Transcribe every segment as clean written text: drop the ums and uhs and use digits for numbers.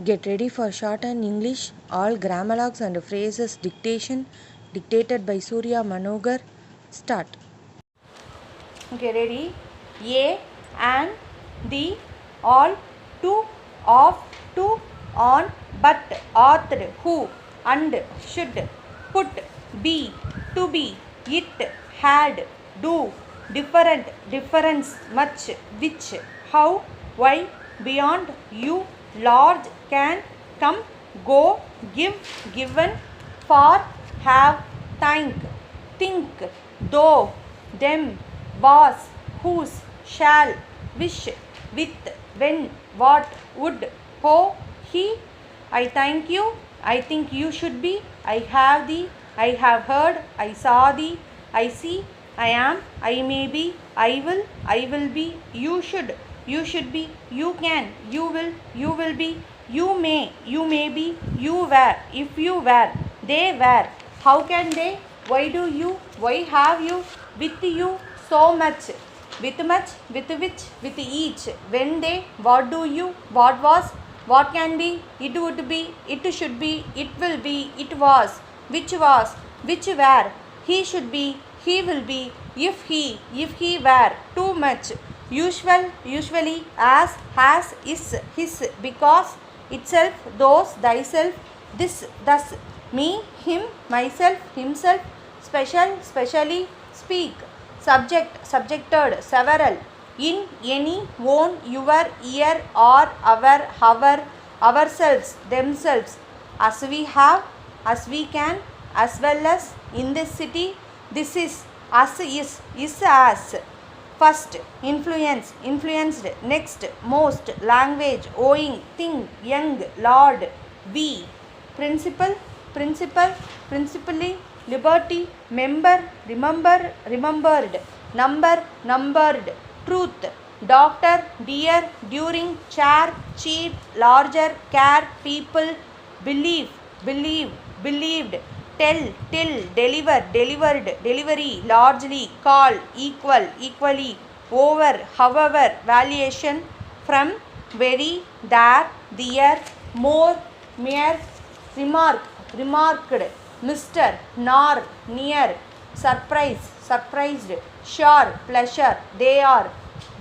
Get ready for shorthand English, all grammalogs and phrases dictation, dictated by Surya Manogar. Start. Okay, ready? A, and, the, all, to, of, to, on, but, author, who, and, should, put, be, to be, it, had, do, different, difference, much, which, how, why, beyond, you, large, can, come, go, give, given, for, have, think, though, them, was, whose, shall, wish, with, when, what, would, who, he. I thank you, I think you should be, I have thee, I have heard, I saw thee, I see, I am, I may be, I will be, you should be, you can, you will be, you may be, you were, if you were, they were, how can they, why do you, why have you, with you, so much, with which, with each, when they, what do you, what was, what can be, it would be, it should be, it will be, it was, which were, he should be, he will be, if he were, too much, usually, as, has, is, his, because, itself, those, thyself, this, thus, me, him, myself, himself, special, specially, speak, subject, subjected, several, in, any, own, your, year, or, our, ourselves, themselves, as we have, as we can, as well as, in this city, this is, as is as, first, influence, influenced, next, most, language, owing, thing, young, lord, we, principle, principally, liberty, member, remember, remembered, number, numbered, truth, doctor, dear, during, chair, cheap, larger, care, people, believe, believed, tell, till, deliver, delivered, delivery, largely, call, equal, equally, over, however, valuation, from, very, there, there, more, mere, remark, remarked, Mr., nor, near, surprise, surprised, sure, pleasure, they are,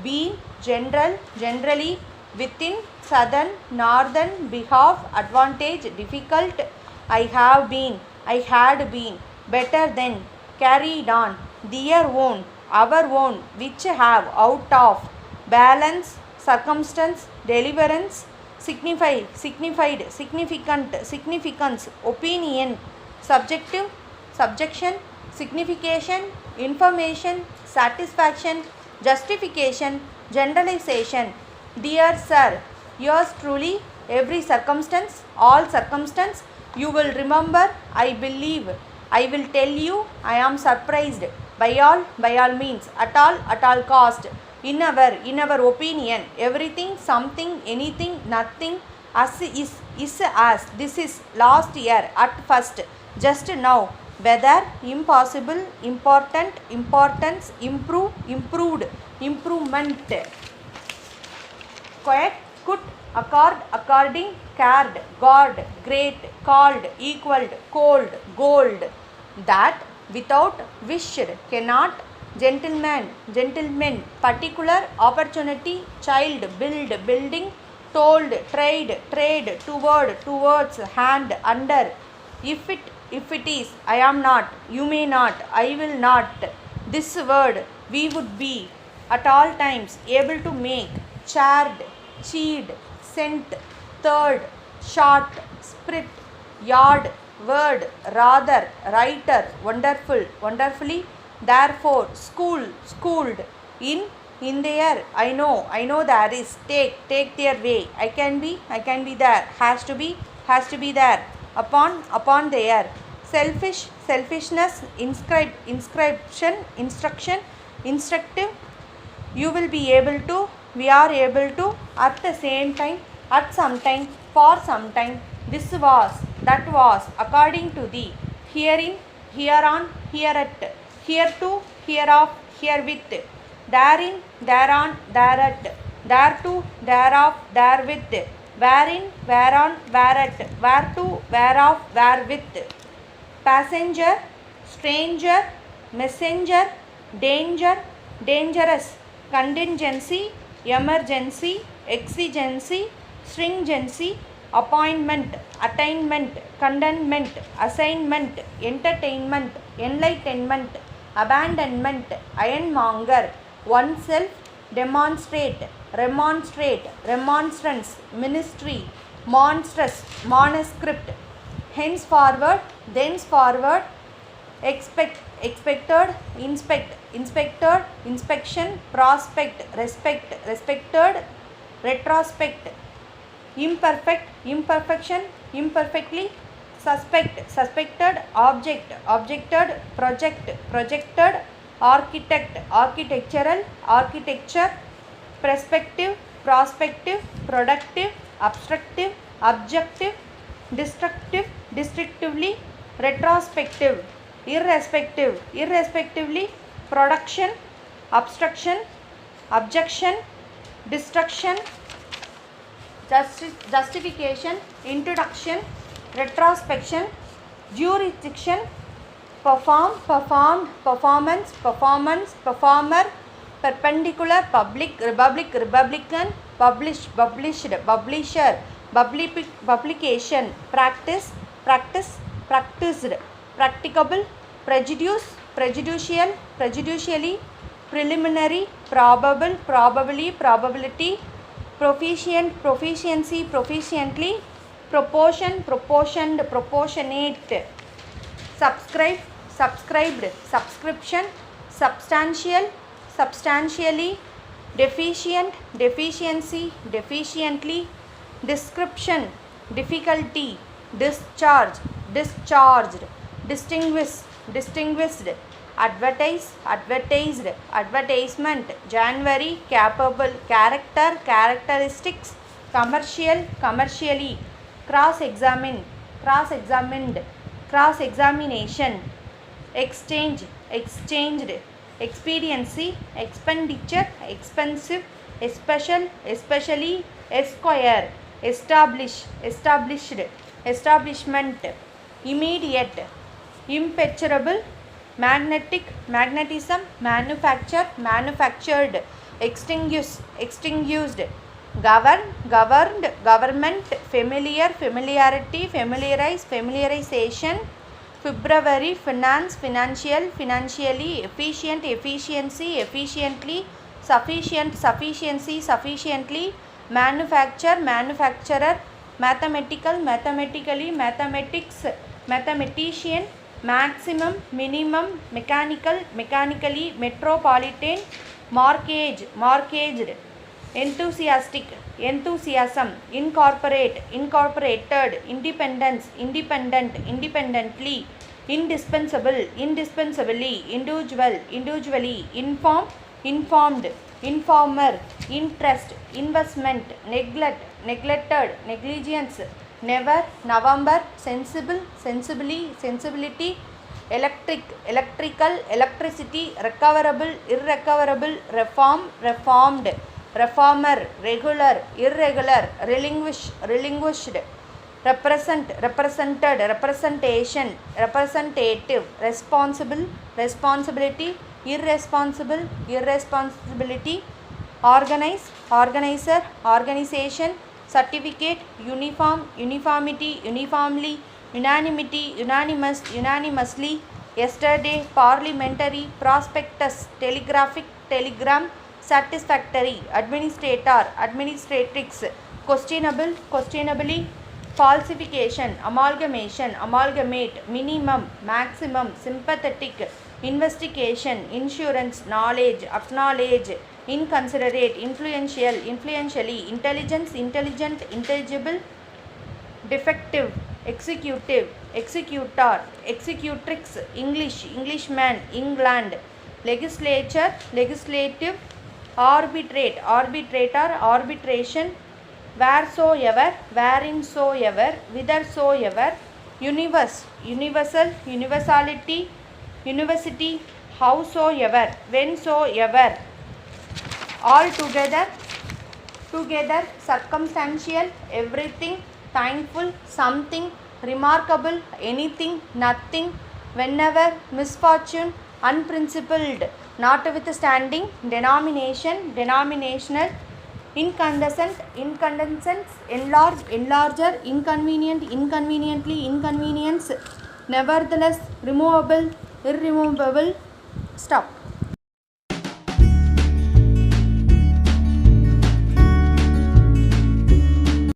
been, general, generally, within, southern, northern, behalf, advantage, difficult, I have been, I had been, better than, carried on, their own, our own, which have, out of, balance, circumstance, deliverance, signified, significant, significance, opinion, subjective, subjection, signification, information, satisfaction, justification, generalization. Dear sir, yours truly, every circumstance, all circumstance, you will remember, I believe, I will tell you, I am surprised, by all means, at all cost, in our opinion, everything, something, anything, nothing, as is as, this is, last year, at first, just now, whether, impossible, important, importance, improve, improved, improvement, quiet, could, accord, according, cared, guard, great, called, equaled, cold, gold, that, without, wished, cannot, gentleman, particular, opportunity, child, build, building, told, trade, towards, hand, under, if it is, I am not, you may not, I will not, this word, we would be, at all times, able to make, charred, cheat, sent, third, short, sprit, yard, word, rather, writer, wonderful, wonderfully, therefore, school, schooled, in there, I know there is, take their way, I can be there, has to be there, upon there, selfish, selfishness, inscription, instruction, instructive, you will be able to, we are able to, at the same time, at some time, for some time, this was, that was, according to thee, herein, hereon, hereat, hereto, hereof, herewith, therein, thereon, thereat, thereto, thereof, therewith, wherein, whereon, whereat, whereto, whereof, wherewith, passenger, stranger, messenger, danger, dangerous, contingency, emergency, exigency, stringency, appointment, attainment, contentment, assignment, entertainment, enlightenment, abandonment, ironmonger, oneself, demonstrate, remonstrate, remonstrance, ministry, monstrous, manuscript, henceforward, thenceforward, expected, inspected, inspection, prospect, respect, respected, retrospect, imperfect, imperfection, imperfectly, suspect, suspected, object, objected, project, projected, architect, architectural, architecture, perspective, prospective, productive, obstructive, objective, destructive, destructively, retrospective, irrespective, irrespectively, production, obstruction, objection, destruction, justification, introduction, retrospection, jurisdiction, perform, performed, performance, performance, performer, perpendicular, public, republic, republican, publish, published, publisher, publication, practice, practice, practiced, practicable, prejudice, prejudicial, prejudicially, preliminary, probable, probably, probability, proficient, proficiency, proficiently, proportion, proportioned, proportionate, subscribe, subscribed, subscription, substantial, substantially, deficient, deficiency, deficiently, description, difficulty, discharge, discharged, distinguish, distinguished, advertise, advertised, advertisement, January, capable, character, characteristics, commercial, commercially, cross examine, cross examined, cross examination, exchange, exchanged, expediency, expenditure, expensive, especial, especially, esquire, establish, established, establishment, immediate, impenetrable, magnetic, magnetism, manufacture, manufactured, extinguish, extinguished, govern, governed, government, familiar, familiarity, familiarize, familiarization, February, finance, financial, financially, efficient, efficiency, efficiently, sufficient, sufficiency, sufficiently, manufacture, manufacturer, mathematical, mathematically, mathematics, mathematician, maximum, minimum, mechanical, mechanically, metropolitan, mortgage, mortgaged, enthusiastic, enthusiasm, incorporate, incorporated, independence, independent, independently, indispensable, indispensably, individual, individually, inform, informed, informer, interest, investment, neglect, neglected, negligence, never, November, sensible, sensibly, sensibility, electric, electrical, electricity, recoverable, irrecoverable, reform, reformed, reformer, regular, irregular, relinquish, relinquished, represent, represented, representation, representative, responsible, responsibility, irresponsible, irresponsibility, organize, organizer, organization, certificate, uniform, uniformity, uniformly, unanimity, unanimous, unanimously, yesterday, parliamentary, prospectus, telegraphic, telegram, satisfactory, administrator, administratrix, questionable, questionably, falsification, amalgamation, amalgamate, minimum, maximum, sympathetic, investigation, insurance, knowledge, acknowledge, inconsiderate, influential, influentially, intelligence, intelligent, intelligible, defective, executive, executor, executrix, English, Englishman, England, legislature, legislative, arbitrate, arbitrator, arbitration, wheresoever, whereinsoever, whithersoever, universe, universal, universality, university, howsoever, whensoever, altogether, together, circumstantial, everything, thankful, something, remarkable, anything, nothing, whenever, misfortune, unprincipled, notwithstanding, denomination, denominational, incandescent, incandescence, enlarge, enlarger, inconvenient, inconveniently, inconvenience, nevertheless, removable, irremovable, stop.